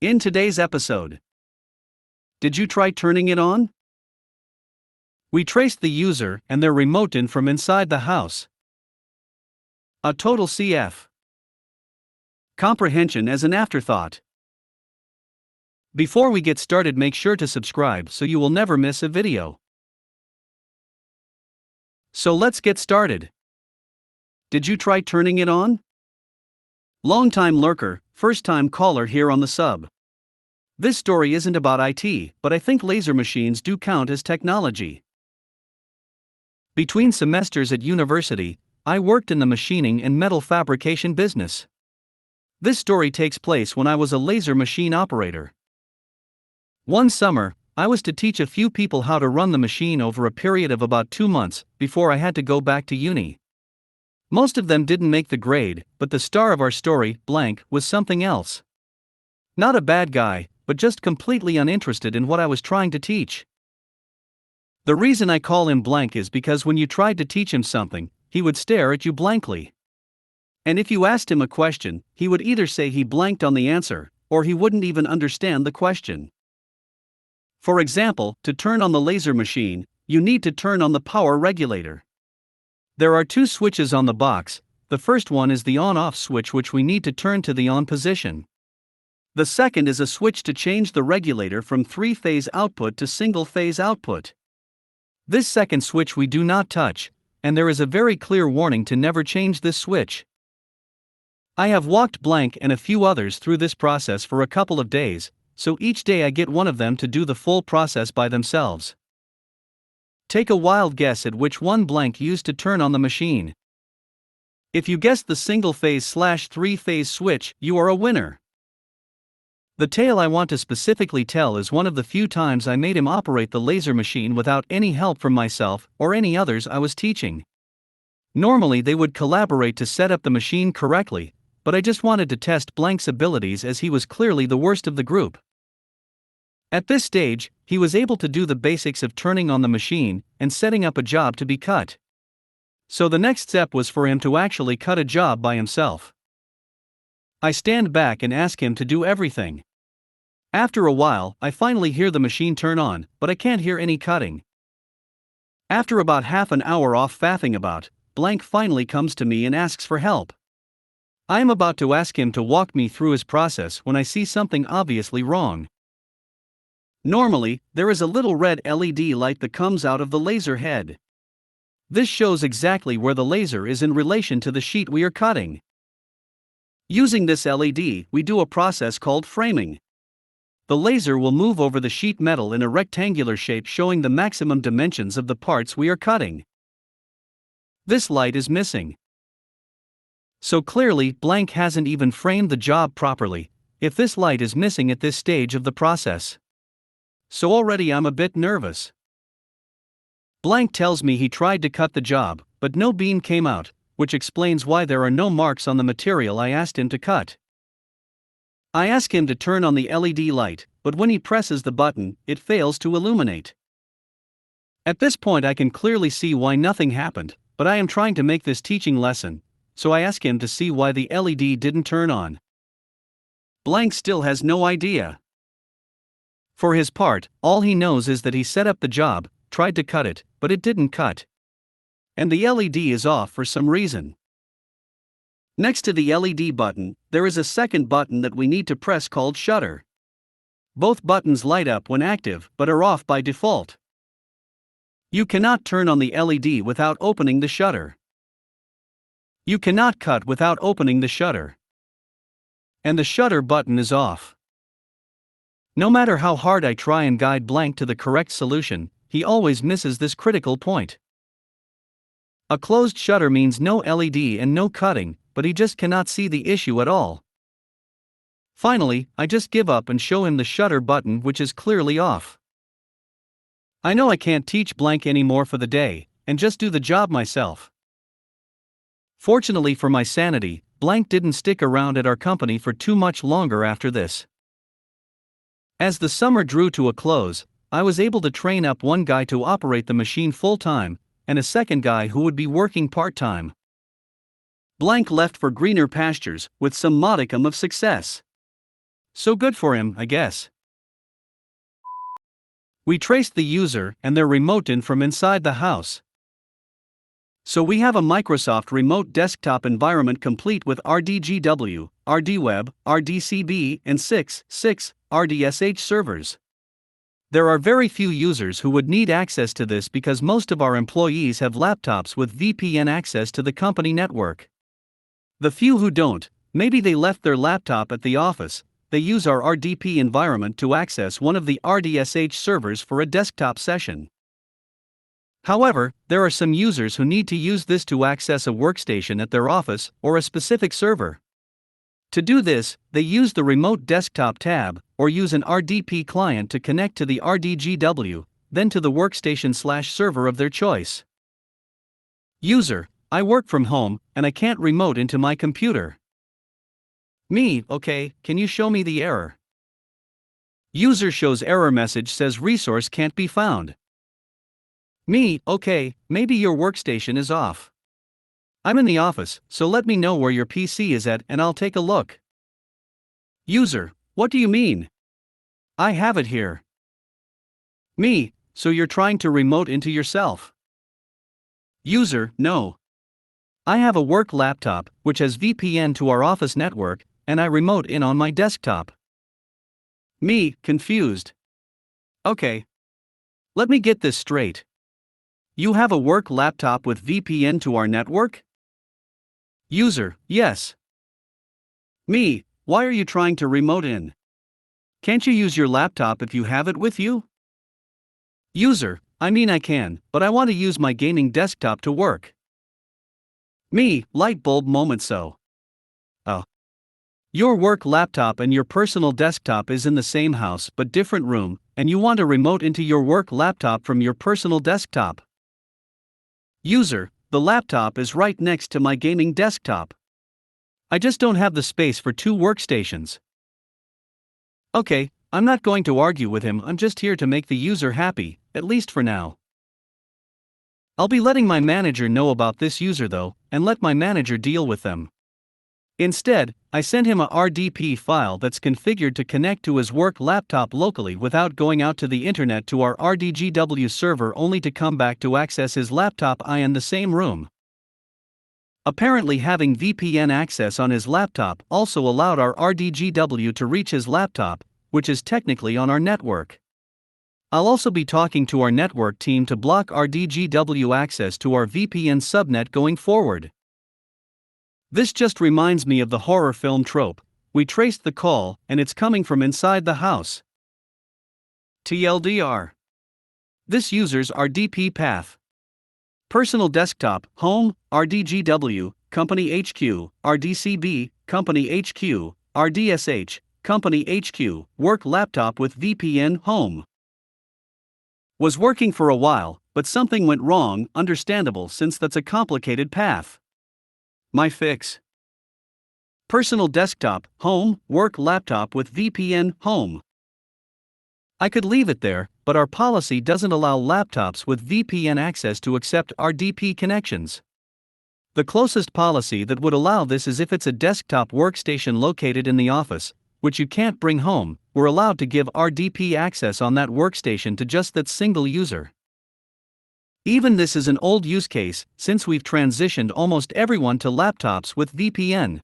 In today's episode, did you try turning it on? We traced the user and their remote in from inside the house. A total CF. Comprehension as an afterthought. Before we get started, make sure to subscribe so you will never miss a video. So let's get started. Did you try turning it on? Long-time lurker, first-time caller here on the sub. This story isn't about IT, but I think laser machines do count as technology. Between semesters at university, I worked in the machining and metal fabrication business. This story takes place when I was a laser machine operator. One summer, I was to teach a few people how to run the machine over a period of about 2 months before I had to go back to uni. Most of them didn't make the grade, but the star of our story, blank, was something else. Not a bad guy, but just completely uninterested in what I was trying to teach. The reason I call him blank is because when you tried to teach him something, he would stare at you blankly. And if you asked him a question, he would either say he blanked on the answer, or he wouldn't even understand the question. For example, to turn on the laser machine, you need to turn on the power regulator. There are 2 switches on the box. The first one is the on-off switch, which we need to turn to the on position. The second is a switch to change the regulator from 3-phase output to single-phase output. This second switch we do not touch, and there is a very clear warning to never change this switch. I have walked blank and a few others through this process for a couple of days, so each day I get one of them to do the full process by themselves. Take a wild guess at which one blank used to turn on the machine. If you guessed the single-phase / 3-phase switch, you are a winner. The tale I want to specifically tell is one of the few times I made him operate the laser machine without any help from myself or any others I was teaching. Normally they would collaborate to set up the machine correctly, but I just wanted to test blank's abilities as he was clearly the worst of the group. At this stage, he was able to do the basics of turning on the machine and setting up a job to be cut. So the next step was for him to actually cut a job by himself. I stand back and ask him to do everything. After a while, I finally hear the machine turn on, but I can't hear any cutting. After about half an hour off faffing about, blank finally comes to me and asks for help. I am about to ask him to walk me through his process when I see something obviously wrong. Normally, there is a little red LED light that comes out of the laser head. This shows exactly where the laser is in relation to the sheet we are cutting. Using this LED, we do a process called framing. The laser will move over the sheet metal in a rectangular shape, showing the maximum dimensions of the parts we are cutting. This light is missing. So clearly, blank hasn't even framed the job properly, if this light is missing at this stage of the process. So already I'm a bit nervous. Blank tells me he tried to cut the job, but no beam came out, which explains why there are no marks on the material I asked him to cut. I ask him to turn on the LED light, but when he presses the button, it fails to illuminate. At this point I can clearly see why nothing happened, but I am trying to make this teaching lesson, so I ask him to see why the LED didn't turn on. Blank still has no idea. For his part, all he knows is that he set up the job, tried to cut it, but it didn't cut. And the LED is off for some reason. Next to the LED button, there is a second button that we need to press called shutter. Both buttons light up when active but are off by default. You cannot turn on the LED without opening the shutter. You cannot cut without opening the shutter. And the shutter button is off. No matter how hard I try and guide blank to the correct solution, he always misses this critical point. A closed shutter means no LED and no cutting, but he just cannot see the issue at all. Finally, I just give up and show him the shutter button, which is clearly off. I know I can't teach blank anymore for the day, and just do the job myself. Fortunately for my sanity, blank didn't stick around at our company for too much longer after this. As the summer drew to a close, I was able to train up one guy to operate the machine full-time, and a second guy who would be working part-time. Blank left for greener pastures, with some modicum of success. So good for him, I guess. We traced the user and their remote in from inside the house. So we have a Microsoft Remote Desktop environment complete with RDGW, RDWeb, RDCB, and 6 RDSH servers. There are very few users who would need access to this because most of our employees have laptops with VPN access to the company network. The few who don't, maybe they left their laptop at the office, they use our RDP environment to access one of the RDSH servers for a desktop session. However, there are some users who need to use this to access a workstation at their office or a specific server. To do this, they use the Remote Desktop tab, or use an RDP client to connect to the RDGW, then to the workstation/server of their choice. User: I work from home, and I can't remote into my computer. Me: okay, can you show me the error? User shows error message says resource can't be found. Me: okay, maybe your workstation is off. I'm in the office, so let me know where your PC is at and I'll take a look. User: what do you mean? I have it here. Me: so you're trying to remote into yourself? User: no. I have a work laptop, which has VPN to our office network, and I remote in on my desktop. Me: confused. Okay. Let me get this straight. You have a work laptop with VPN to our network? User: yes. Me: why are you trying to remote in? Can't you use your laptop if you have it with you? User: I mean I can, but I want to use my gaming desktop to work. Me: light bulb moment. So. Oh. Your work laptop and your personal desktop is in the same house but different room, and you want to remote into your work laptop from your personal desktop. User: the laptop is right next to my gaming desktop. I just don't have the space for two workstations. Okay, I'm not going to argue with him, I'm just here to make the user happy, at least for now. I'll be letting my manager know about this user though, and let my manager deal with them. Instead, I send him a RDP file that's configured to connect to his work laptop locally without going out to the internet to our RDGW server, only to come back to access his laptop in the same room. Apparently having VPN access on his laptop also allowed our RDGW to reach his laptop, which is technically on our network. I'll also be talking to our network team to block RDGW access to our VPN subnet going forward. This just reminds me of the horror film trope: we traced the call, and it's coming from inside the house. TLDR. This user's RDP path: personal desktop, home, RDGW, company HQ, RDCB, company HQ, RDSH, company HQ, work laptop with VPN, home. Was working for a while, but something went wrong, understandable since that's a complicated path. My fix: personal desktop, home, work laptop with VPN, home. I could leave it there, but our policy doesn't allow laptops with VPN access to accept RDP connections. The closest policy that would allow this is if it's a desktop workstation located in the office, which you can't bring home. We're allowed to give RDP access on that workstation to just that single user. Even this is an old use case, since we've transitioned almost everyone to laptops with VPN.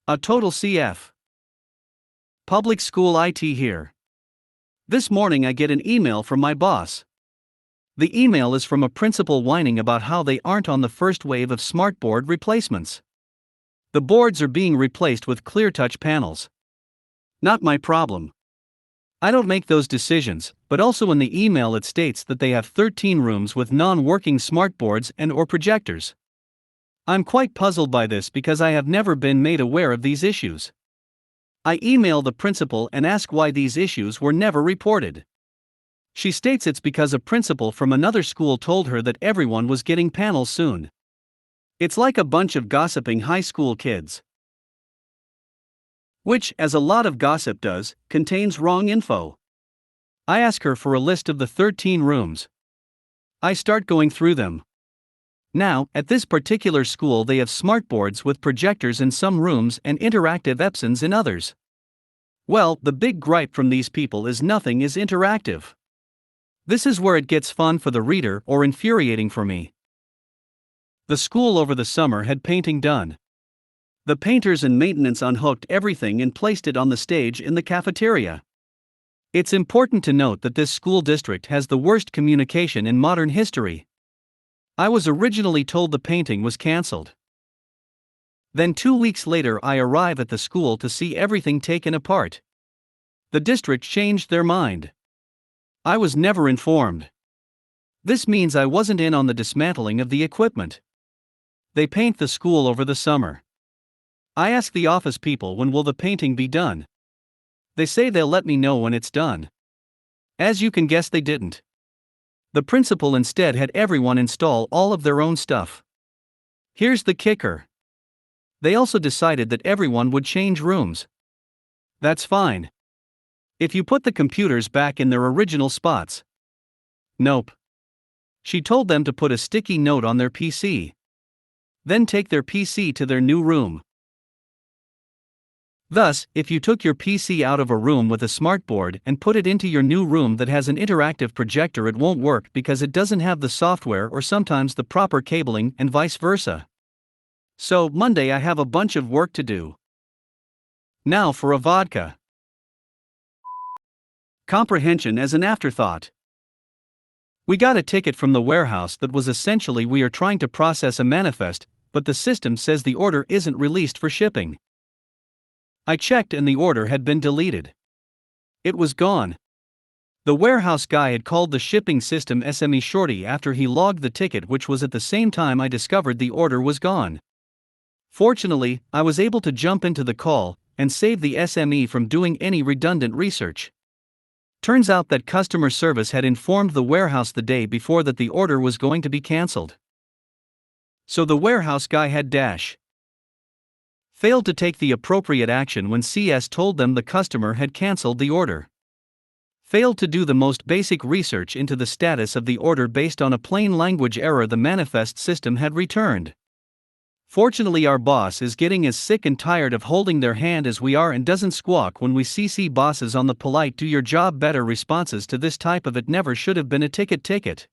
A total CF. Public school IT here. This morning I get an email from my boss. The email is from a principal whining about how they aren't on the first wave of smartboard replacements. The boards are being replaced with ClearTouch panels. Not my problem. I don't make those decisions, but also in the email it states that they have 13 rooms with non-working smartboards and/or projectors. I'm quite puzzled by this because I have never been made aware of these issues. I email the principal and ask why these issues were never reported. She states it's because a principal from another school told her that everyone was getting panels soon. It's like a bunch of gossiping high school kids. Which, as a lot of gossip does, contains wrong info. I ask her for a list of the 13 rooms. I start going through them. Now, at this particular school, they have smartboards with projectors in some rooms and interactive Epsons in others. Well, the big gripe from these people is nothing is interactive. This is where it gets fun for the reader or infuriating for me. The school over the summer had painting done. The painters and maintenance unhooked everything and placed it on the stage in the cafeteria. It's important to note that this school district has the worst communication in modern history. I was originally told the painting was cancelled. Then 2 weeks later I arrive at the school to see everything taken apart. The district changed their mind. I was never informed. This means I wasn't in on the dismantling of the equipment. They paint the school over the summer. I ask the office people when will the painting be done. They say they'll let me know when it's done. As you can guess, they didn't. The principal instead had everyone install all of their own stuff. Here's the kicker. They also decided that everyone would change rooms. That's fine. If you put the computers back in their original spots. Nope. She told them to put a sticky note on their PC. Then take their PC to their new room. Thus, if you took your PC out of a room with a smartboard and put it into your new room that has an interactive projector, it won't work because it doesn't have the software or sometimes the proper cabling and vice versa. So, Monday I have a bunch of work to do. Now for a vodka. Comprehension as an afterthought. We got a ticket from the warehouse that was essentially we are trying to process a manifest, but the system says the order isn't released for shipping. I checked and the order had been deleted. It was gone. The warehouse guy had called the shipping system SME shorty after he logged the ticket, which was at the same time I discovered the order was gone. Fortunately, I was able to jump into the call and save the SME from doing any redundant research. Turns out that customer service had informed the warehouse the day before that the order was going to be cancelled. So the warehouse guy had failed to take the appropriate action when CS told them the customer had cancelled the order. Failed to do the most basic research into the status of the order based on a plain language error the manifest system had returned. Fortunately, our boss is getting as sick and tired of holding their hand as we are and doesn't squawk when we CC bosses on the polite "do your job better" responses to this type of "it never should have been a ticket."